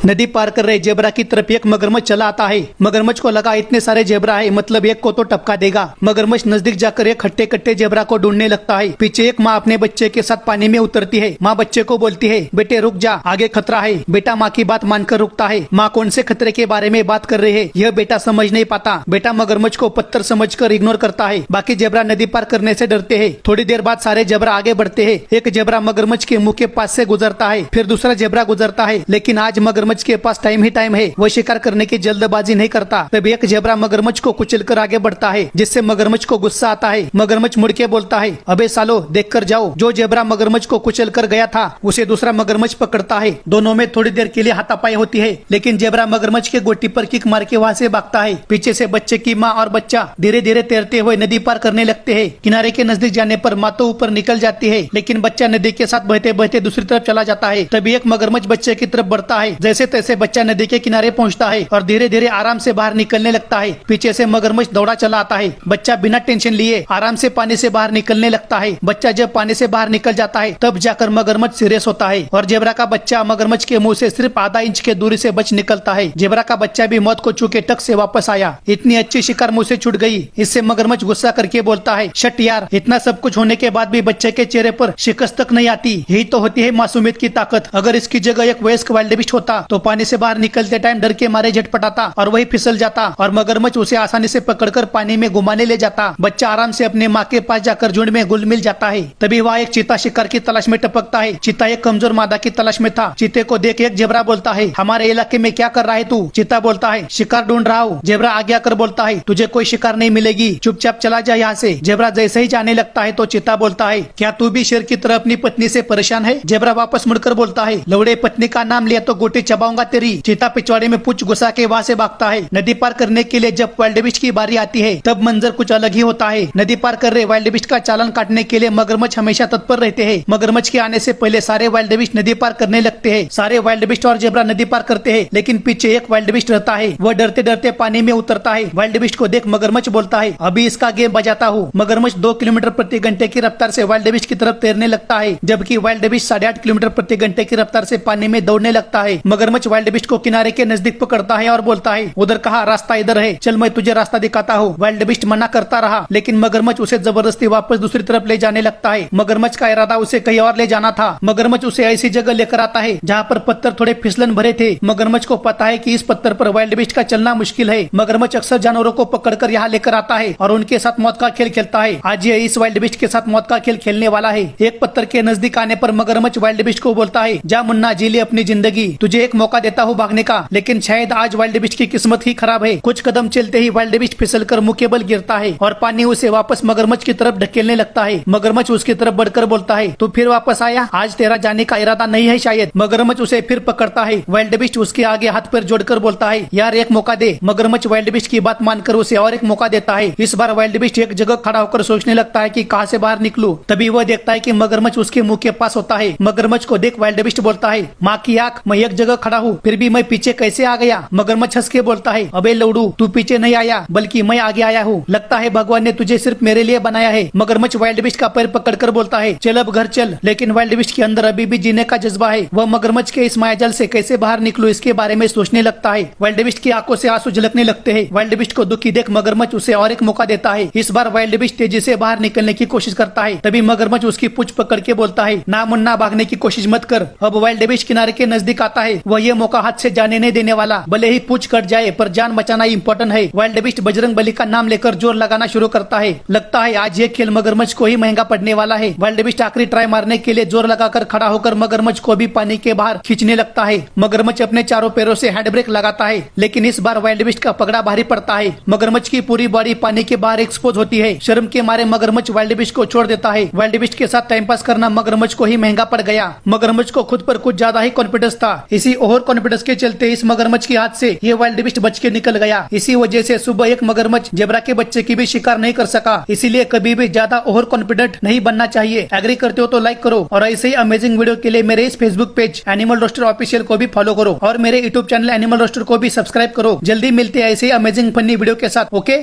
नदी पार कर रहे जेबरा की तरफ एक मगरमच्छ चला आता है। मगरमच्छ को लगा इतने सारे जेबरा है, मतलब एक को तो टपका देगा। मगरमच्छ नजदीक जाकर एक खट्टे कट्टे जेबरा को ढूंढने लगता है। पीछे एक माँ अपने बच्चे के साथ पानी में उतरती है। माँ बच्चे को बोलती है, बेटे रुक जा, आगे खतरा है। बेटा माँ की बात मानकर रुकता है। माँ कौन से खतरे के बारे में बात कर रही है यह बेटा समझ नहीं पाता। बेटा मगरमच्छ को पत्थर समझकर इग्नोर करता है। बाकी जेबरा नदी पार करने से डरते हैं। थोड़ी देर बाद सारे जेबरा आगे बढ़ते हैं। एक जेबरा मगरमच्छ के मुंह के पास से गुजरता है, फिर दूसरा जेबरा गुजरता है। लेकिन आज मगरमच्छ के पास टाइम ही टाइम है, वो शिकार करने की जल्दबाजी नहीं करता। तभी एक जेबरा मगरमच्छ को कुचलकर आगे बढ़ता है, जिससे मगरमच्छ को गुस्सा आता है। मगरमच्छ मुड़ के बोलता है, अबे सालो देखकर जाओ। जो जेबरा मगरमच्छ को कुचलकर गया था उसे दूसरा मगरमच्छ पकड़ता है। दोनों में थोड़ी देर के लिए हाथापाई होती है, लेकिन जेबरा मगरमच्छ के गोटी पर किक मार के वहाँ से भागता है। पीछे से बच्चे की माँ और बच्चा धीरे धीरे तैरते हुए नदी पार करने लगते हैं। किनारे के नजदीक जाने पर माँ तो ऊपर निकल जाती है, लेकिन बच्चा नदी के साथ बहते बहते दूसरी तरफ चला जाता है। तभी एक मगरमच्छ बच्चे की तरफ बढ़ता है। जैसे तैसे बच्चा नदी के किनारे पहुंचता है और धीरे धीरे आराम से बाहर निकलने लगता है। पीछे से मगरमच्छ दौड़ा चला आता है। बच्चा बिना टेंशन लिए आराम से पानी से बाहर निकलने लगता है। बच्चा जब पानी से बाहर निकल जाता है तब जाकर मगरमच्छ सीरियस होता है और जेबरा का बच्चा मगरमच्छ के मुंह से सिर्फ आधा इंच के दूरी से बच निकलता है। जेबरा का बच्चा भी मौत को छू के टक से वापस आया। इतनी अच्छी शिकार मुंह से छूट गई। इससे मगरमच्छ गुस्सा करके बोलता है, शट यार, इतना सब कुछ होने के बाद भी बच्चे के चेहरे पर शिकस्त तक नहीं आती। यही तो होती है मासूमियत की ताकत। अगर इसकी जगह एक वयस्क वाइल्डबीस्ट होता तो पानी से बाहर निकलते टाइम डर के मारे झटपटाता और वही फिसल जाता और मगरमच्छ उसे आसानी से पकड़कर पानी में घुमाने ले जाता। बच्चा आराम से अपने माँ के पास जाकर झुंड में घुल मिल जाता है। तभी वहाँ एक चीता शिकार की तलाश में टपकता है। चीता एक कमजोर मादा की तलाश में था। चीते को देख एक जेबरा बोलता है, हमारे इलाके में क्या कर रहा है तू? चीता बोलता है, शिकार ढूंढ रहा हूँ। जेबरा आगे आकर बोलता है, तुझे कोई शिकार नहीं मिलेगी, चुपचाप चला जा यहाँ से। जेबरा जैसे ही जाने लगता है तो चीता बोलता है, क्या तू भी शेर की तरह अपनी पत्नी से परेशान है? जेबरा वापस मुड़कर बोलता है, लौड़े, पत्नी का नाम लिया तो गोटी चबाऊंगा तेरी। चीता पिछवाड़े में पूछ घुसा के वहाँ से भागता है। नदी पार करने के लिए जब वाइल्डबीस्ट की बारी आती है तब मंजर कुछ अलग ही होता है। नदी पार कर रहे वाइल्डबीस्ट का चालान काटने के लिए मगरमच्छ हमेशा तत्पर रहते हैं। मगरमच्छ के आने से पहले सारे वाइल्डबीस्ट नदी पार करने लगते हैं। सारे वाइल्डबीस्ट और जेबरा नदी पार करते हैं, लेकिन पीछे एक वाइल्डबीस्ट रहता है। वह डरते डरते पानी में उतरता है। वाइल्डबीस्ट को देख मगरमच्छ बोलता है, अभी इसका गेम बजाता हूँ। मगरमच्छ 2 किलोमीटर प्रति घंटे की रफ्तार से वाइल्डबीस्ट की तरफ तैरने लगता है, जबकि वाइल्डबीस्ट 8.5 किलोमीटर प्रति घंटे की रफ्तार से पानी में दौड़ने लगता है। मगरमच्छ वाइल्डबीस्ट को किनारे के नजदीक पकड़ता है और बोलता है, उधर कहा, रास्ता इधर है, चल मैं तुझे रास्ता दिखाता हूँ। वाइल्डबीस्ट मना करता रहा, लेकिन मगरमच्छ उसे जबरदस्ती वापस दूसरी तरफ ले जाने लगता है। मगरमच्छ का इरादा उसे कहीं और ले जाना था। मगरमच्छ उसे ऐसी जगह लेकर आता है जहाँ पर पत्थर थोड़े फिसलन भरे थे। मगरमच्छ को पता है कि इस पत्थर पर वाइल्डबीस्ट का चलना मुश्किल है। मगरमच्छ अक्सर जानवरों को पकड़कर यहाँ लेकर आता है और उनके साथ मौत का खेल खेलता है। आज ये इस वाइल्डबीस्ट के साथ मौत का खेल खेलने वाला है। एक पत्थर के नजदीक आने पर मगरमच्छ वाइल्डबीस्ट को बोलता है, जा मुन्ना, जी ले अपनी जिंदगी, तुझे एक मौका देता हूँ भागने का। लेकिन शायद आज वाइल्डबीस्ट की किस्मत ही खराब है। कुछ कदम चलते ही वाइल्डबीस्ट फिसलकर मुंह के बल गिरता है और पानी उसे वापस मगरमच्छ की तरफ ढकेलने लगता है। मगरमच्छ उसकी तरफ बढ़कर बोलता है, तू फिर वापस आया? आज तेरा जाने का इरादा नहीं है शायद। मगरमच्छ उसे फिर पकड़ता है। वाइल्डबीस्ट उसके आगे हाथ पैर जोड़कर बोलता है, यार एक मौका दे। मगरमच्छ वाइल्डबीस्ट की बात मानकर उसे और एक मौका देता है। इस बार वाइल्डबीस्ट एक जगह खड़ा होकर सोचने लगता है कि कहाँ से बाहर निकलूं। तभी वह देखता है कि मगरमच्छ उसके मुंह के पास होता है। मगरमच्छ को देख वाइल्डबीस्ट बोलता है, माँ की आंख, मैं एक जगह खड़ा हूँ, फिर भी मैं पीछे कैसे आ गया? मगरमच्छ हंस के बोलता है, अबे लौड़ू, तू पीछे नहीं आया बल्कि मैं आगे आया हूँ। लगता है भगवान ने तुझे सिर्फ मेरे लिए बनाया है। मगरमच्छ वाइल्डबीस्ट का पैर पकड़कर बोलता है, चल अब घर चल। लेकिन वाइल्डबीस्ट के अंदर अभी भी जीने का जज्बा है। वह मगरमच्छ के इस मायाजाल से कैसे बाहर निकलूं इसके बारे में सोचने लगता है। वाइल्डबीस्ट की आंखों से आंसू झलकने लगते हैं। वाइल्डबीस्ट को दुखी देख मगरमच्छ उसे और एक मौका देता है। इस बार वाइल्डबीस्ट तेजी से बाहर निकलने की कोशिश करता है। तभी मगरमच्छ उसकी पूंछ पकड़ के बोलता है, ना मुन्ना, भागने की कोशिश मत कर। अब वाइल्डबीस्ट किनारे के नजदीक आता है। वह ये मौका हाथ से जाने नहीं देने वाला। भले ही पूंछ कट जाए पर जान बचाना इम्पोर्टेंट है। वाइल्डबीस्ट बजरंग बली का नाम लेकर जोर लगाना शुरू करता है। लगता है आज ये खेल मगरमच्छ को ही महंगा पड़ने वाला है। वाइल्डबीस्ट आखिरी ट्राई मारने के लिए जोर लगाकर खड़ा होकर मगरमच्छ को भी पानी के बाहर खींचने लगता है। मगरमच्छ अपने चारों पैरों से हैंड ब्रेक लगाता है, लेकिन इस बार वाइल्डबीस्ट का पगड़ा भारी पड़ता है। मगरमच्छ की पूरी बॉडी पानी के बाहर एक्सपोज होती है। शर्म के मारे मगरमच्छ वाइल्डबीस्ट को छोड़ देता है। वाइल्डबीस्ट के साथ टाइम पास करना मगरमच्छ को ही महंगा पड़ गया। मगरमच्छ को खुद पर कुछ ज्यादा ही कॉन्फिडेंस था। इसी ओवर कॉन्फिडेंस के चलते इस मगरमच्छ के हाथ से ये वाइल्डबीस्ट बच के निकल गया। इसी वजह से सुबह एक मगरमच्छ जेबरा के बच्चे की भी शिकार नहीं कर सका। इसीलिए कभी भी ज्यादा ओवर कॉन्फिडेंट नहीं बनना चाहिए। एग्री करते हो तो लाइक करो और ऐसे ही अमेजिंग वीडियो के लिए मेरे इस Facebook page animal roster official को भी फॉलो करो और मेरे यूट्यूब चैनल एनिमल रोस्टर को भी सब्सक्राइब करो। जल्दी मिलते हैं ऐसे ही अमेजिंग फनी वीडियो के साथ। ओके।